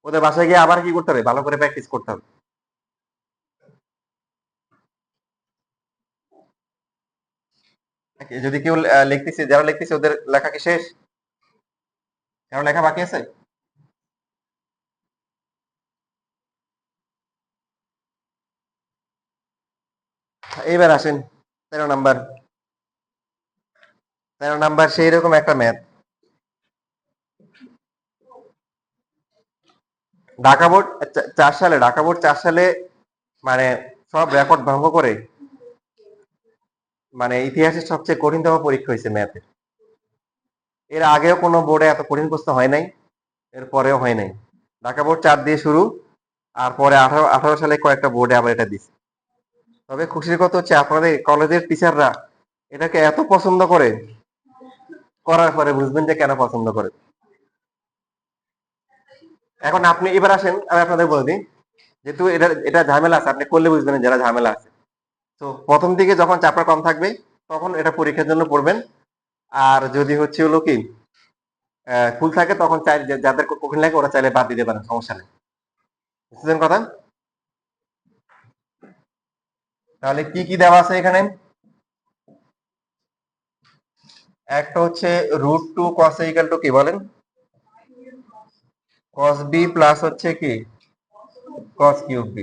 ওদের বাসায় গিয়ে আবার কি করতে হবে, ভালো করে প্র্যাকটিস করতে হবে। যদি কেউ লিখতেছে, যারা লিখতেছে ওদের লেখা কি শেষ? কারো লেখা বাকি আছে? এইবার আসেন 13 নাম্বার। 13 নাম্বার সেই রকম একটা ম্যাথ। ঢাকা বোর্ড 4 সালে, ঢাকা বোর্ড 4 সালে মানে সব রেকর্ড ভঙ্গ করে মানে ইতিহাসের সবচেয়ে কঠিনতম পরীক্ষা হয়েছে ম্যাথের। এর আগেও কোনো বোর্ডে এত কঠিন প্রশ্ন হয় নাই, এর পরেও হয় নাই। ঢাকা বোর্ড 4 দিয়ে শুরু, আর পরে 18 সালে কয়েকটা বোর্ডে আবার এটা দিছে। তবে খুশির কথা হচ্ছে আপনাদের কলেজের টিচাররা এটাকে এত পছন্দ করে, করার পরে বুঝবেন যে কেন পছন্দ করে। এখন আপনি এবার আসেন, আমি আপনাদের বলে দিই, যেহেতু এটা এটা ঝামেলা আছে, আপনি করলে বুঝবেন যারা ঝামেলা আছে। তো প্রথম দিকে যখন চাপটা কম থাকবে তখন এটা পরীক্ষার জন্য পড়বেন। আর যদি হচ্ছে হলো কি ফুল থাকে তখন চাই যাদের কঠিন লাগে ওরা চাইলে বাদ দিতে পারেন, সমস্যা নেই। বুঝছেন কথা? তাহলে কি কি দেওয়া আছে এখানে? একটা হচ্ছে √2 cos a ইকুয়াল টু কি বলেন? cos b প্লাস হচ্ছে কি cos কিউব b।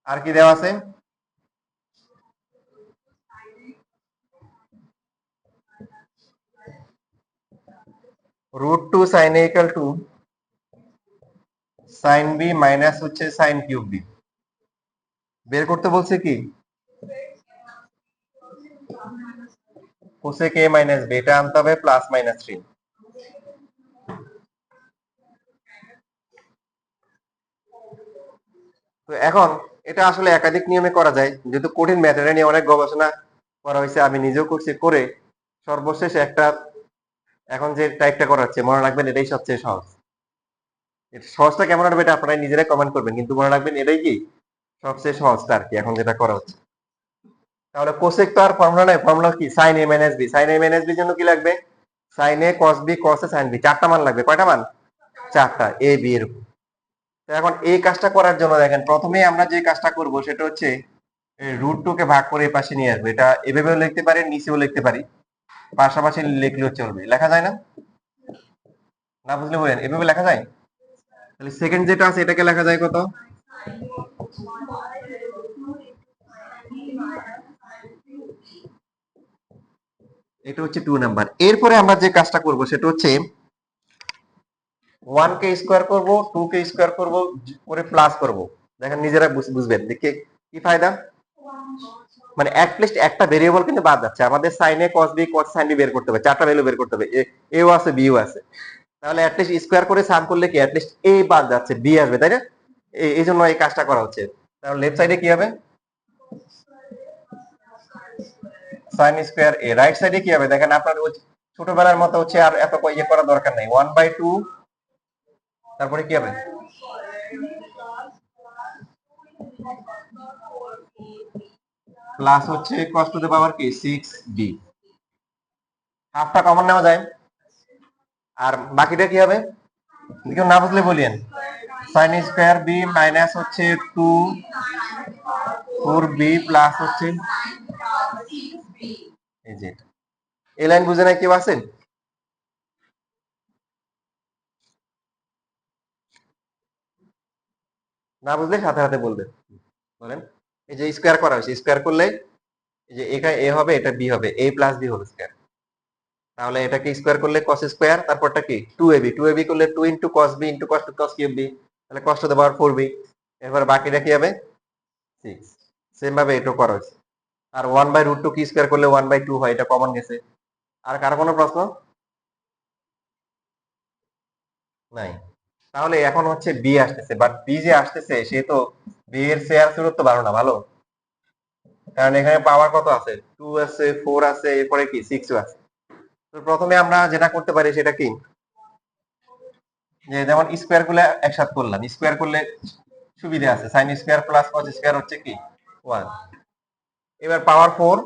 আর কি দেওয়া আছে? √2 sin a equal to sin b minus হচ্ছে sin কিউব b। বের করতে বলছে কি cosec a মাইনাস b, এটা আনতে হবে প্লাস মাইনাস 3। তো এখন এটা আসলে একাধিক নিয়মে করা যায়, যেহেতু কঠিন ম্যাথ, এটা নিয়ে অনেক গবেষণা করা হয়েছে, আমি নিজেও করছি, করে সর্বশেষ একটা এখন যে টাইপটা করা হচ্ছে, মনে রাখবেন এটাই সবচেয়ে সহজ। এটা সহজটা কেমন হবে এটা আপনারা নিজেরাই কমেন্ট করবেন, কিন্তু মনে রাখবেন এটাই কি সবচেয়ে সহজটা আর কি এখন যেটা করা হচ্ছে। তাহলে কোসেক তো আর ফর্মুলা নাই, ফর্মুলা কি সাইন এ মাইনাস বি। সাইন এ মাইনাস বির জন্য কি লাগবে? Sign A cos B cos A sign B, 4টা মান লাগবে। কয়টা মান? 4টা, এ বি এর। তো এখন এই কাজটা করার জন্য দেখেন প্রথমে আমরা যে কাজটা করব সেটা হচ্ছে √2 কে ভাগ করে এই পাশে নিয়ে আসবো। এটা এভাবেও লিখতে পারি, নিচেও লিখতে পারি, পাশাপাশি লিখলেও চলবে। লেখা যায় না? না বুঝলে বলেন, এভাবে লেখা যায়। তাহলে সেকেন্ড যেটা আছে এটাকে লেখা যায় কত? এটা হচ্ছে 2 নাম্বার। এরপরে আমরা যে কাজটা করব সেটা হচ্ছে 1 কে স্কোয়ার করব, 2 কে স্কোয়ার করব, করে প্লাস করব। দেখেন নিজেরা বুঝবেন দেখে কি ফায়দা। মানে অ্যাটলিস্ট একটা ভেরিয়েবল কিন্তু বাদ যাচ্ছে আমাদের। Sine A cos B cos sine B বের করতে হবে, 4টা ভ্যালু বের করতে হবে, এও আছে বিও আছে। তাহলে অ্যাটলিস্ট স্কোয়ার করে সাম করলে কি অ্যাটলিস্ট এ বাদ যাচ্ছে, বি আসবে, তাই না? এই জন্য এই কাজটা করা হচ্ছে। তাহলে লেফট সাইডে কি হবে? সাইন স্কোয়ার এ। রাইট সাইডে কি হবে দেখেন, আপনার ওই ছোটবেলার মতো হচ্ছে আর এত ইয়ে করার দরকার নাই। 1/2, তারপরে কি হবে? প্লাস হচ্ছে cos টু দ্য পাওয়ার কি 6b। হাফটা কমন নেওয়া যায়, আর বাকিটা কি হবে কেউ না বুঝলে বলিয়েন। সাইন স্কোয়ার বি মাইনাস হচ্ছে 4b প্লাস হচ্ছে এই যে এই লাইন বুঝে নাই কেউ আছেন? না বুঝলে সাথে সাথে বলবেন, বলেন। এই যে স্কোয়ার করা হয়েছে, স্কোয়ার করলে এই যে এটা এ হবে, এটা বি হবে, a plus B whole square. তাহলে এটাকে স্কোয়ার করলে cos স্কোয়ার, তারপরটা কি 2ab, 2ab করলে 2 into cos b into cos cube b, তাহলে cos to the power 4b। এরপর বাকিটা কি হবে? 6। সেম ভাবে এটাও করা হয়েছে। আর 1/√2 কি স্কোয়ার করলে 1/2 হয়, এটা কমন গেছে। আর কারো কোনো প্রশ্ন নাই? তাহলে এখন হচ্ছে বি আসতেছে, বাট বি যে আসতেছে সে তো বি এর শেয়ার দূরত্ব ভালো না, ভালো। কারণ এখানে পাওয়ার কত আছে? 2 আছে, 4 আছে, এরপরে কি 6 আছে। তো প্রথমে আমরা যেটা করতে পারি সেটা কি, যে যেমন স্কোয়ার করলে একসাথে করলাম, স্কোয়ার করলে সুবিধা আছে। Sine square plus cos square হচ্ছে কি 1। এবার পাওয়ার 4,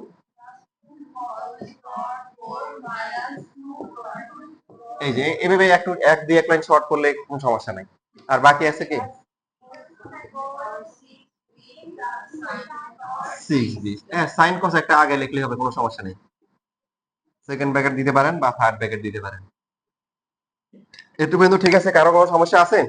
এই যে এভাবে একটু এক দিয়ে এক লাইন শর্ট করলে কোনো সমস্যা নাই। আর বাকি আছে কি 6b। হ্যাঁ, সাইন কস একটা আগে লিখলে হবে, কোনো সমস্যা নেই। সেকেন্ড ব্র্যাকেট দিতে পারেন বা থার্ড ব্র্যাকেট দিতে পারেন। এটুকু কিন্তু ঠিক আছে, কারো কোনো সমস্যা আছে?